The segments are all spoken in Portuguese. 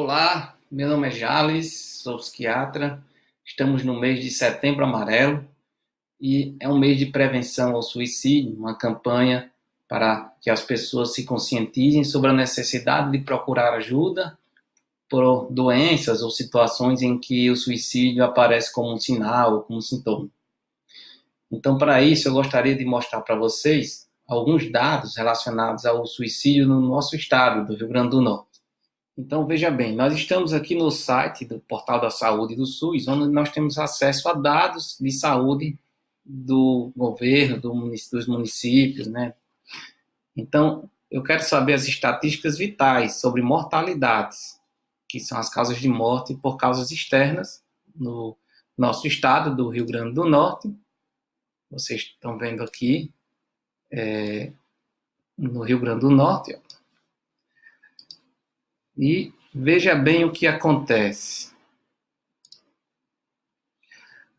Olá, meu nome é Jales, sou psiquiatra. Estamos no mês de Setembro Amarelo e é um mês de prevenção ao suicídio, uma campanha para que as pessoas se conscientizem sobre a necessidade de procurar ajuda por doenças ou situações em que o suicídio aparece como um sinal ou como um sintoma. Então, para isso, eu gostaria de mostrar para vocês alguns dados relacionados ao suicídio no nosso estado, do Rio Grande do Norte. Então, veja bem, nós estamos aqui no site do Portal da Saúde do SUS, onde nós temos acesso a dados de saúde do governo, dos municípios, né? Então, eu quero saber as estatísticas vitais sobre mortalidades, que são as causas de morte por causas externas no nosso estado do Rio Grande do Norte. Vocês estão vendo aqui, no Rio Grande do Norte, ó. E veja bem o que acontece.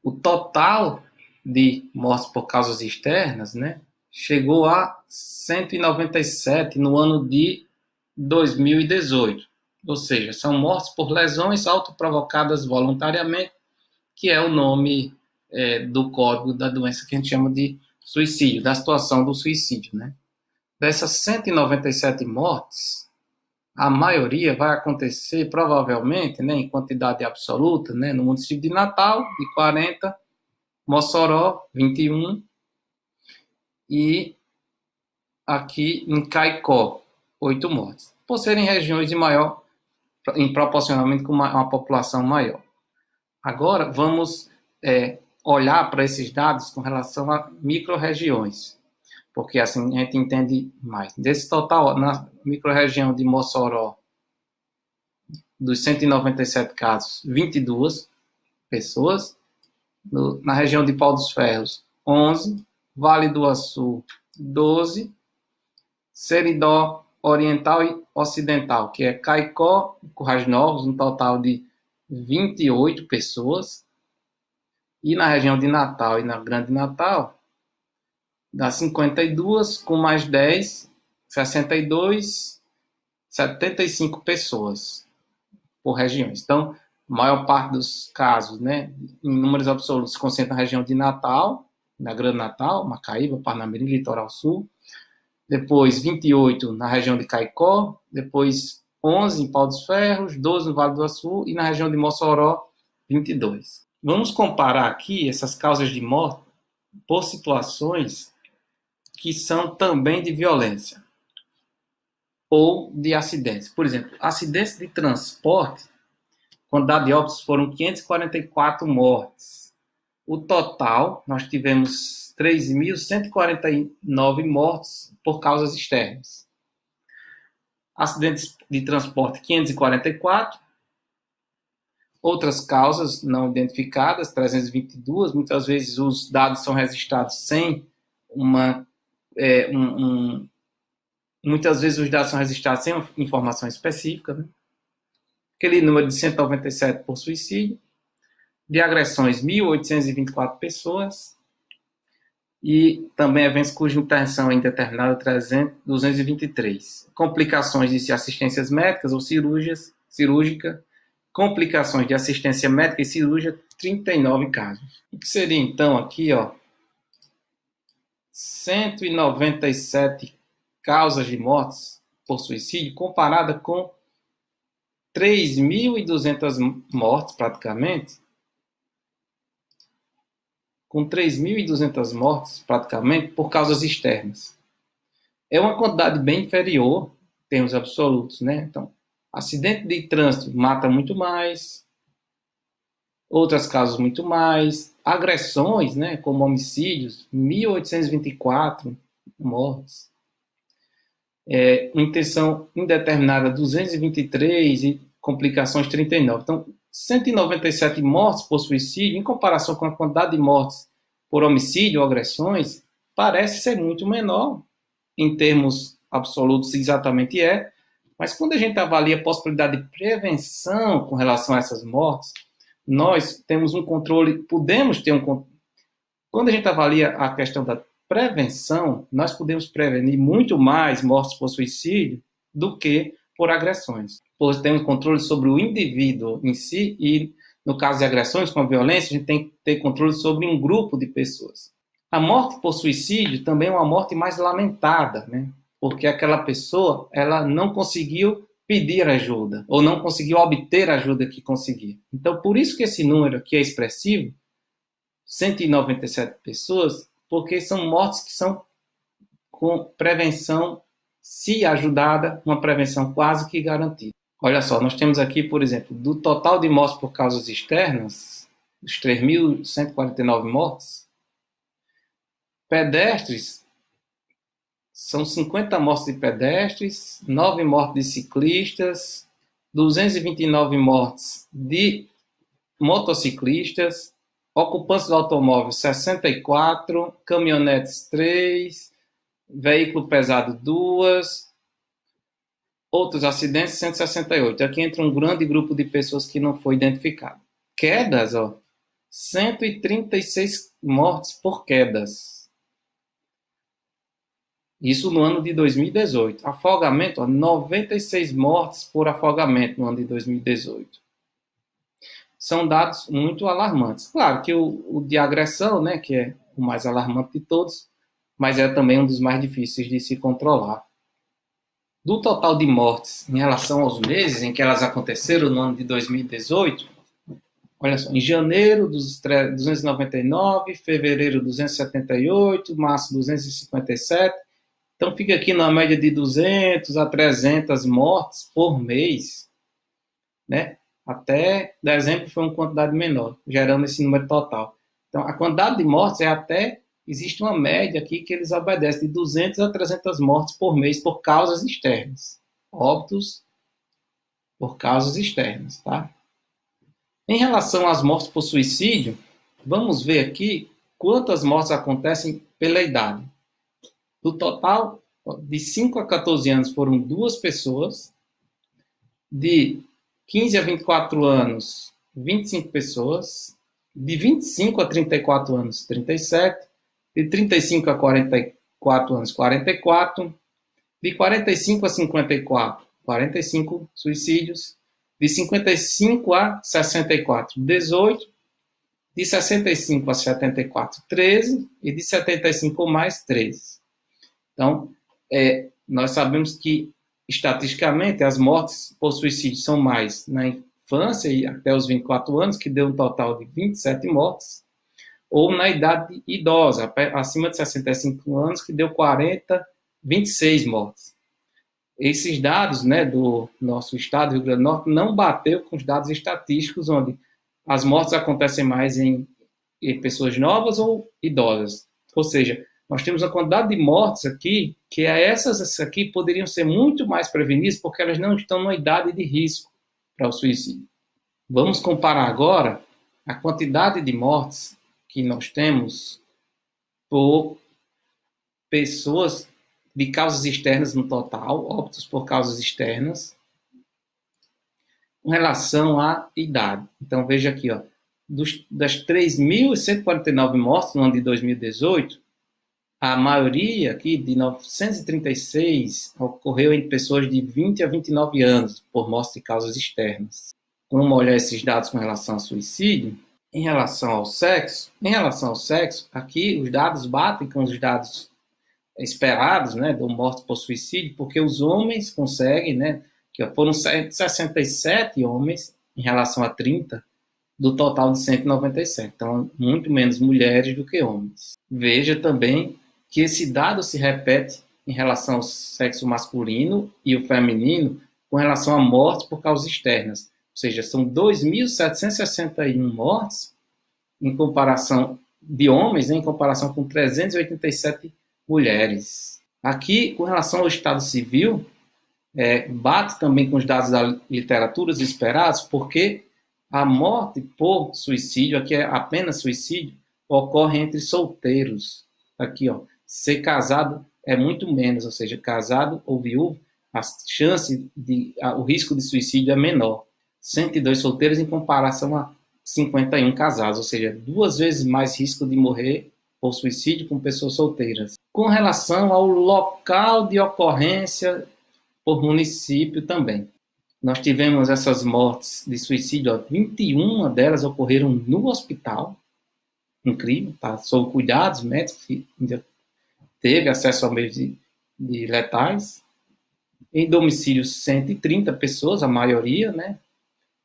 O total de mortes por causas externas, né, chegou a 197 no ano de 2018. Ou seja, são mortes por lesões autoprovocadas voluntariamente, que é o nome do código da doença que a gente chama de suicídio, da situação do suicídio, né? Dessas 197 mortes, a maioria vai acontecer, provavelmente, né, em quantidade absoluta, né, no município de Natal, de 40, Mossoró, 21, e aqui em Caicó, 8 mortes, por serem regiões de maior, proporcionalmente com uma população maior. Agora, vamos olhar para esses dados com relação a micro-regiões, porque assim a gente entende mais. Desse total, na microrregião de Mossoró, dos 197 casos, 22 pessoas. Na região de Pau dos Ferros, 11. Vale do Açu, 12. Seridó Oriental e Ocidental, que é Caicó e Currais Novos, um total de 28 pessoas. E na região de Natal e na Grande Natal, dá 52, com mais 10, 62, 75 pessoas por regiões. Então, a maior parte dos casos, né, em números absolutos, se concentra na região de Natal, na Grande Natal, Macaíba, Parnamirim, Litoral Sul. Depois, 28 na região de Caicó. Depois, 11 em Pau dos Ferros, 12 no Vale do Açu. E na região de Mossoró, 22. Vamos comparar aqui essas causas de morte por situações que são também de violência ou de acidentes. Por exemplo, acidentes de transporte, quantidade de óbitos foram 544 mortes. O total, nós tivemos 3.149 mortes por causas externas. Acidentes de transporte, 544. Outras causas não identificadas, 322. Muitas vezes os dados são registrados sem muitas vezes os dados são registrados sem uma informação específica, né? Aquele número de 197 por suicídio, de agressões 1.824 pessoas, e também eventos cuja intervenção é indeterminada 223. Complicações de assistências médicas ou cirúrgica, complicações de assistência médica e cirúrgica, 39 casos. O que seria então aqui, ó, 197 causas de mortes por suicídio, comparada com 3.200 mortes, praticamente, por causas externas. É uma quantidade bem inferior, em termos absolutos, né? Então, acidente de trânsito mata muito mais, outras causas muito mais, agressões, né, como homicídios, 1.824 mortes. Intenção indeterminada, 223 e complicações, 39. Então, 197 mortes por suicídio, em comparação com a quantidade de mortes por homicídio ou agressões, parece ser muito menor, em termos absolutos exatamente mas quando a gente avalia a possibilidade de prevenção com relação a essas mortes, nós temos um controle, podemos ter um controle. Quando a gente avalia a questão da prevenção, nós podemos prevenir muito mais mortes por suicídio do que por agressões. tem um controle sobre o indivíduo em si e, no caso de agressões com a violência, a gente tem que ter controle sobre um grupo de pessoas. A morte por suicídio também é uma morte mais lamentada, né? Porque aquela pessoa ela não conseguiu pedir ajuda ou não conseguiu obter a ajuda que conseguia. Então, por isso que esse número aqui é expressivo, 197 pessoas, porque são mortes que são com prevenção, se ajudada, uma prevenção quase que garantida. Olha só, nós temos aqui, por exemplo, do total de mortes por causas externas, os 3.149 mortes, pedestres, são 50 mortes de pedestres, 9 mortes de ciclistas, 229 mortes de motociclistas, ocupantes do automóvel 64, caminhonetes 3, veículo pesado 2, outros acidentes 168. Aqui entra um grande grupo de pessoas que não foi identificado. Quedas, 136 mortes por quedas. Isso no ano de 2018. Afogamento, 96 mortes por afogamento no ano de 2018. São dados muito alarmantes. Claro que o de agressão, né, que é o mais alarmante de todos, mas é também um dos mais difíceis de se controlar. Do total de mortes em relação aos meses em que elas aconteceram no ano de 2018, olha só, em janeiro, 299, fevereiro, 278, março, 257. Então, fica aqui na média de 200 a 300 mortes por mês, né? Até dezembro foi uma quantidade menor, gerando esse número total. Então, a quantidade de mortes é até, existe uma média aqui que eles obedecem de 200 a 300 mortes por mês por causas externas. Óbitos por causas externas, tá? Em relação às mortes por suicídio, vamos ver aqui quantas mortes acontecem pela idade. Do total, de 5 a 14 anos foram 2 pessoas, de 15 a 24 anos, 25 pessoas, de 25 a 34 anos, 37, de 35 a 44 anos, 44, de 45 a 54, 45 suicídios, de 55 a 64, 18, de 65 a 74, 13, e de 75 ou mais, 13. Então, nós sabemos que, estatisticamente, as mortes por suicídio são mais na infância e até os 24 anos, que deu um total de 27 mortes, ou na idade idosa, acima de 65 anos, que deu 26 mortes. Esses dados, né, do nosso estado, Rio Grande do Norte, não bateu com os dados estatísticos, onde as mortes acontecem mais em pessoas novas ou idosas. Ou seja, nós temos uma quantidade de mortes aqui, que essas aqui poderiam ser muito mais prevenidas, porque elas não estão numa idade de risco para o suicídio. Vamos comparar agora a quantidade de mortes que nós temos por pessoas de causas externas no total, óbitos por causas externas, com relação à idade. Então, veja aqui, das 3.149 mortes no ano de 2018, a maioria aqui, de 936, ocorreu em pessoas de 20 a 29 anos, por morte de causas externas. Vamos olhar esses dados com relação ao suicídio. Em relação ao sexo, aqui os dados batem com os dados esperados, né, do morte por suicídio, porque os homens conseguem, né, que foram 167 homens em relação a 30, do total de 197. Então, muito menos mulheres do que homens. Veja também que esse dado se repete em relação ao sexo masculino e o feminino com relação a mortes por causas externas. Ou seja, são 2.761 mortes em comparação de homens, né, em comparação com 387 mulheres. Aqui, com relação ao estado civil, bate também com os dados da literatura esperados, porque a morte por suicídio, aqui é apenas suicídio, ocorre entre solteiros. Aqui, ser casado é muito menos, ou seja, casado ou viúvo, o risco de suicídio é menor. 102 solteiros em comparação a 51 casados, ou seja, 2 vezes mais risco de morrer por suicídio com pessoas solteiras. Com relação ao local de ocorrência por município também. Nós tivemos essas mortes de suicídio, 21 delas ocorreram no hospital, incrível, tá? Sob cuidados médicos, que ainda teve acesso a meios de letais. Em domicílios, 130 pessoas, a maioria, né?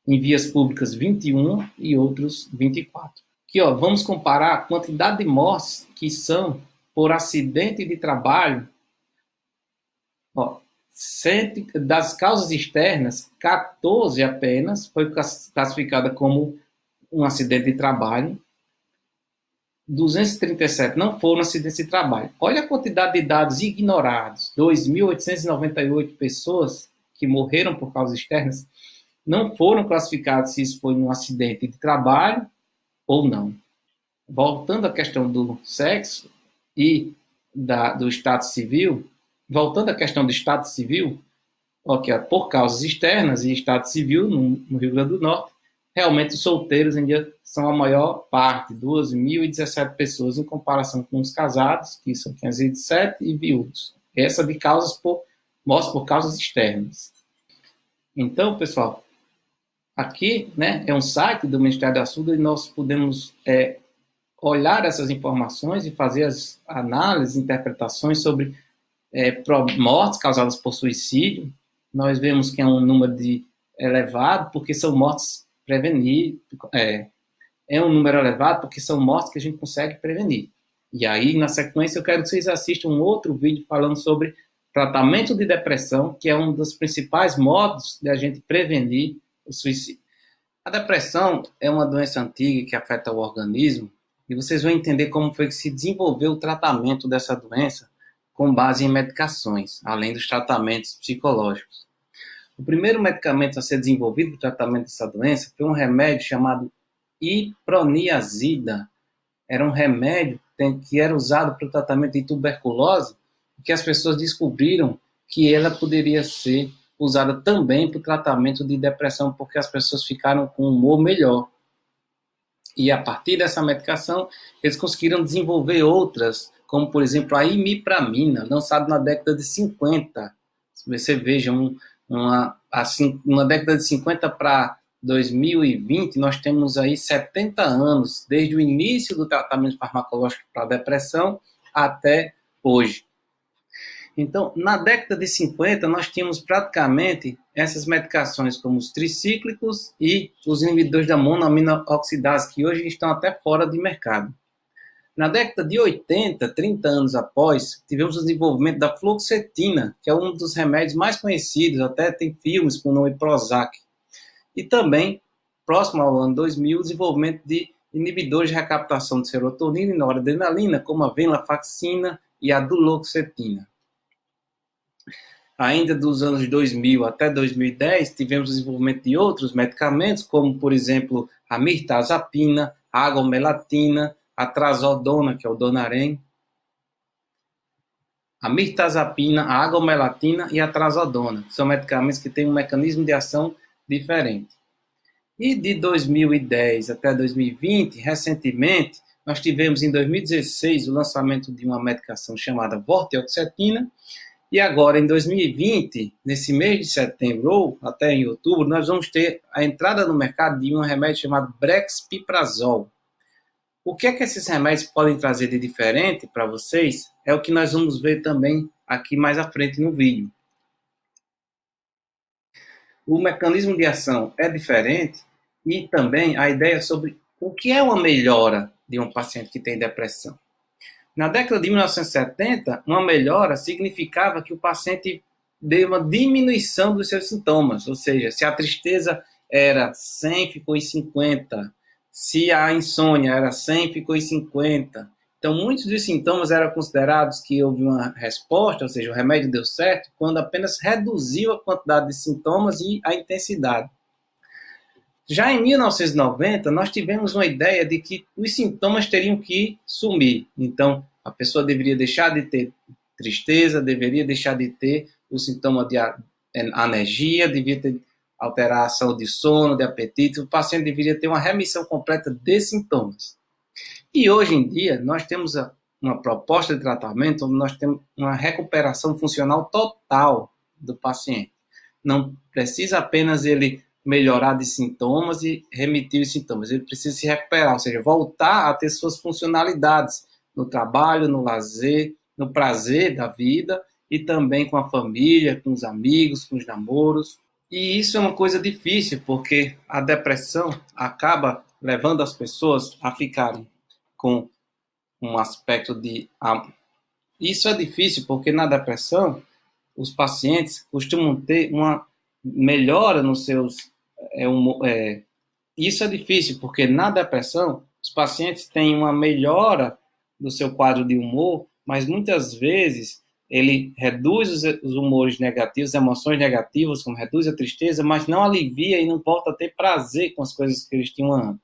Em vias públicas, 21 e outros 24. Aqui, ó, vamos comparar a quantidade de mortes que são por acidente de trabalho. Ó, das causas externas, 14 apenas foi classificada como um acidente de trabalho. 237 não foram acidentes de trabalho. Olha a quantidade de dados ignorados. 2.898 pessoas que morreram por causas externas não foram classificadas se isso foi um acidente de trabalho ou não. Voltando à questão do sexo e do estado civil, voltando à questão do estado civil, okay, por causas externas e estado civil no Rio Grande do Norte, realmente os solteiros ainda são a maior parte, 2.017 pessoas, em comparação com os casados, que são 507, e viúvos. Essa de causas mortes por causas externas. Então, pessoal, aqui, né, é um site do Ministério da Saúde e nós podemos olhar essas informações e fazer as análises, interpretações sobre mortes causadas por suicídio. Nós vemos que é um número elevado, porque são mortes prevenidas. É um número elevado porque são mortes que a gente consegue prevenir. E aí, na sequência, eu quero que vocês assistam um outro vídeo falando sobre tratamento de depressão, que é um dos principais modos de a gente prevenir o suicídio. A depressão é uma doença antiga que afeta o organismo, e vocês vão entender como foi que se desenvolveu o tratamento dessa doença com base em medicações, além dos tratamentos psicológicos. O primeiro medicamento a ser desenvolvido para o tratamento dessa doença foi um remédio chamado iproniazida. Era um remédio que era usado para o tratamento de tuberculose, e que as pessoas descobriram que ela poderia ser usada também para o tratamento de depressão, porque as pessoas ficaram com um humor melhor. E a partir dessa medicação, eles conseguiram desenvolver outras, como, por exemplo, a imipramina, lançada na década de 50. Se você veja, uma década de 50 para 2020, nós temos aí 70 anos, desde o início do tratamento farmacológico para a depressão até hoje. Então, na década de 50, nós tínhamos praticamente essas medicações como os tricíclicos e os inibidores da monoamina oxidase, que hoje estão até fora de mercado. Na década de 80, 30 anos após, tivemos o desenvolvimento da fluoxetina, que é um dos remédios mais conhecidos, até tem filmes com o nome Prozac. E também, próximo ao ano 2000, o desenvolvimento de inibidores de recaptação de serotonina e noradrenalina, como a venlafaxina e a duloxetina. Ainda dos anos 2000 até 2010, tivemos o desenvolvimento de outros medicamentos, como, por exemplo, a mirtazapina, a agomelatina, a trazodona, que é o Donarém, a mirtazapina, a agomelatina e a trazodona, que são medicamentos que têm um mecanismo de ação diferente. E de 2010 até 2020, recentemente, nós tivemos em 2016 o lançamento de uma medicação chamada vortioxetina, e agora, em 2020, nesse mês de setembro ou até em outubro, nós vamos ter a entrada no mercado de um remédio chamado brexpiprazol. O que é que esses remédios podem trazer de diferente para vocês? É o que nós vamos ver também aqui mais à frente no vídeo. O mecanismo de ação é diferente e também a ideia sobre o que é uma melhora de um paciente que tem depressão. Na década de 1970, uma melhora significava que o paciente deu uma diminuição dos seus sintomas, ou seja, se a tristeza era 100, ficou em 50, se a insônia era 100, ficou em 50. Então, muitos dos sintomas eram considerados que houve uma resposta, ou seja, o remédio deu certo, quando apenas reduziu a quantidade de sintomas e a intensidade. Já em 1990, nós tivemos uma ideia de que os sintomas teriam que sumir. Então, a pessoa deveria deixar de ter tristeza, deveria deixar de ter o sintoma de anergia, deveria ter alteração de sono, de apetite, o paciente deveria ter uma remissão completa de sintomas. E hoje em dia, nós temos uma proposta de tratamento onde nós temos uma recuperação funcional total do paciente. não precisa apenas ele melhorar de sintomas e remitir os sintomas, ele precisa se recuperar, ou seja, voltar a ter suas funcionalidades no trabalho, no lazer, no prazer da vida e também com a família, com os amigos, com os namoros. E isso é uma coisa difícil, porque a depressão acaba levando as pessoas a ficarem com um aspecto de... Isso é difícil, porque na depressão, os pacientes costumam ter uma melhora nos seus... Isso é difícil, porque na depressão, os pacientes têm uma melhora do seu quadro de humor, mas muitas vezes ele reduz os humores negativos, as emoções negativas, como reduz a tristeza, mas não alivia e não volta a ter prazer com as coisas que eles tinham antes.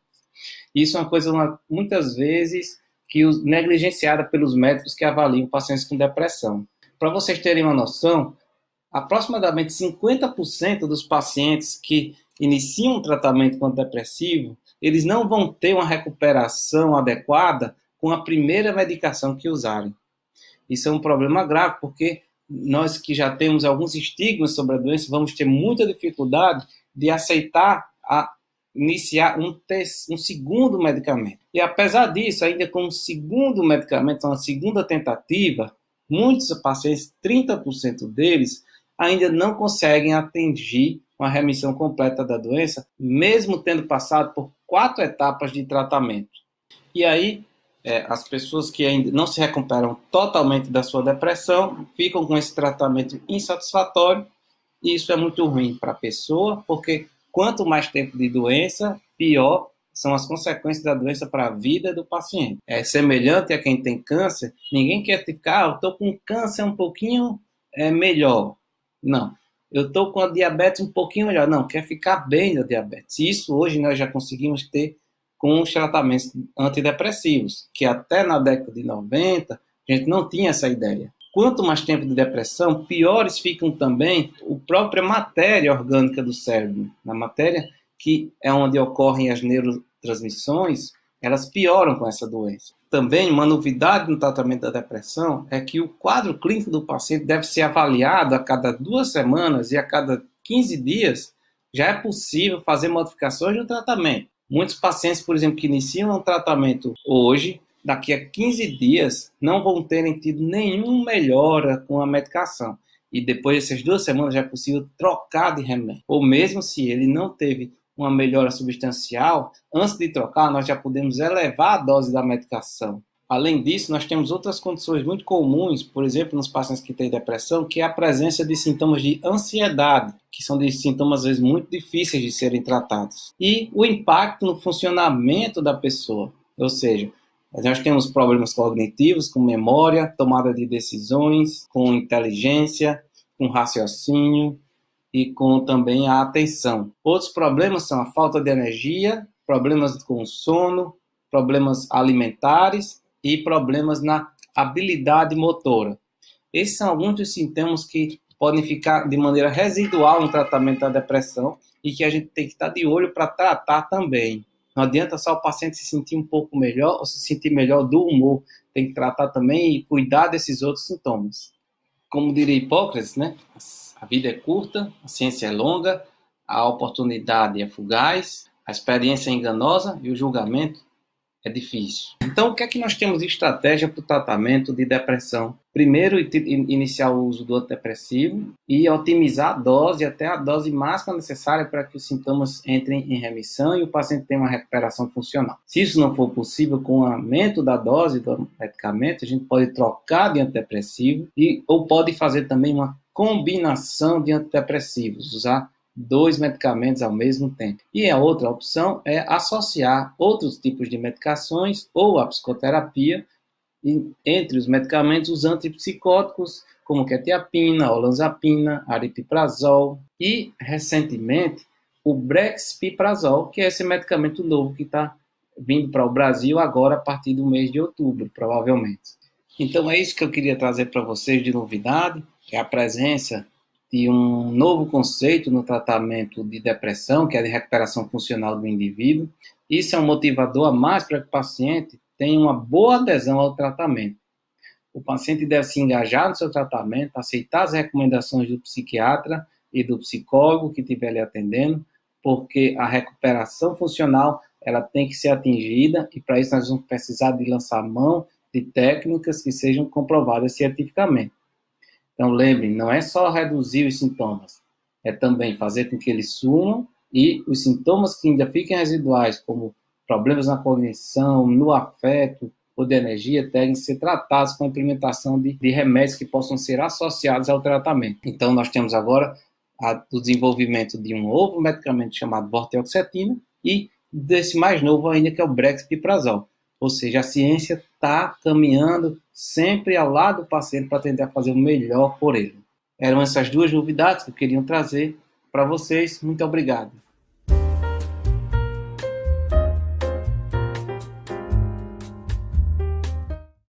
Isso é uma coisa, muitas vezes, negligenciada pelos médicos que avaliam pacientes com depressão. Para vocês terem uma noção, aproximadamente 50% dos pacientes que iniciam um tratamento antidepressivo, eles não vão ter uma recuperação adequada com a primeira medicação que usarem. Isso é um problema grave, porque nós que já temos alguns estigmas sobre a doença, vamos ter muita dificuldade de aceitar iniciar um segundo medicamento. E apesar disso, ainda com um segundo medicamento, uma segunda tentativa, muitos pacientes, 30% deles, ainda não conseguem atingir uma remissão completa da doença, mesmo tendo passado por 4 etapas de tratamento. E aí, as pessoas que ainda não se recuperam totalmente da sua depressão, ficam com esse tratamento insatisfatório, e isso é muito ruim para a pessoa, porque quanto mais tempo de doença, pior são as consequências da doença para a vida do paciente. É semelhante a quem tem câncer, ninguém quer ficar, eu estou com câncer um pouquinho melhor. Não. Eu estou com a diabetes um pouquinho melhor. Não, quer ficar bem da diabetes. Isso hoje nós já conseguimos ter com os tratamentos antidepressivos, que até na década de 90 a gente não tinha essa ideia. Quanto mais tempo de depressão, piores ficam também a própria matéria orgânica do cérebro. Na matéria que é onde ocorrem as neurotransmissões, elas pioram com essa doença. Também, uma novidade no tratamento da depressão é que o quadro clínico do paciente deve ser avaliado a cada 2 semanas e a cada 15 dias. Já é possível fazer modificações no tratamento. Muitos pacientes, por exemplo, que iniciam um tratamento hoje, daqui a 15 dias, não vão terem tido nenhuma melhora com a medicação. E depois dessas 2 semanas já é possível trocar de remédio. Ou mesmo se ele não teve uma melhora substancial, antes de trocar, nós já podemos elevar a dose da medicação. Além disso, nós temos outras condições muito comuns, por exemplo, nos pacientes que têm depressão, que é a presença de sintomas de ansiedade, que são de sintomas, às vezes, muito difíceis de serem tratados. E o impacto no funcionamento da pessoa, ou seja, nós temos problemas cognitivos, com memória, tomada de decisões, com inteligência, com raciocínio e com também a atenção. Outros problemas são a falta de energia, problemas com sono, problemas alimentares e problemas na habilidade motora. Esses são alguns dos sintomas que podem ficar de maneira residual no tratamento da depressão e que a gente tem que estar de olho para tratar também. Não adianta só o paciente se sentir um pouco melhor ou se sentir melhor do humor. Tem que tratar também e cuidar desses outros sintomas. Como diria Hipócrates, né? A vida é curta, a ciência é longa, a oportunidade é fugaz, a experiência é enganosa e o julgamento é difícil. Então, o que é que nós temos de estratégia para o tratamento de depressão? Primeiro, iniciar o uso do antidepressivo e otimizar a dose até a dose máxima necessária para que os sintomas entrem em remissão e o paciente tenha uma recuperação funcional. Se isso não for possível, com o aumento da dose do medicamento, a gente pode trocar de antidepressivo ou pode fazer também uma combinação de antidepressivos, usar 2 medicamentos ao mesmo tempo. E a outra opção é associar outros tipos de medicações ou a psicoterapia, entre os medicamentos, os antipsicóticos, como quetiapina, olanzapina, aripiprazol e, recentemente, o brexpiprazol, que é esse medicamento novo que está vindo para o Brasil agora a partir do mês de outubro, provavelmente. Então é isso que eu queria trazer para vocês de novidade, é a presença de um novo conceito no tratamento de depressão, que é de recuperação funcional do indivíduo. Isso é um motivador a mais para que o paciente tenha uma boa adesão ao tratamento. O paciente deve se engajar no seu tratamento, aceitar as recomendações do psiquiatra e do psicólogo que estiver lhe atendendo, porque a recuperação funcional ela tem que ser atingida e para isso nós vamos precisar de lançar mão de técnicas que sejam comprovadas cientificamente. Então lembre, não é só reduzir os sintomas, é também fazer com que eles sumam e os sintomas que ainda fiquem residuais, como problemas na cognição, no afeto ou de energia, devem ser tratados com a implementação de remédios que possam ser associados ao tratamento. Então nós temos agora o desenvolvimento de um novo medicamento chamado vortioxetina e desse mais novo ainda, que é o brexpiprazol. Ou seja, a ciência está caminhando sempre ao lado do paciente para tentar fazer o melhor por ele. Eram essas duas novidades que eu queria trazer para vocês. Muito obrigado.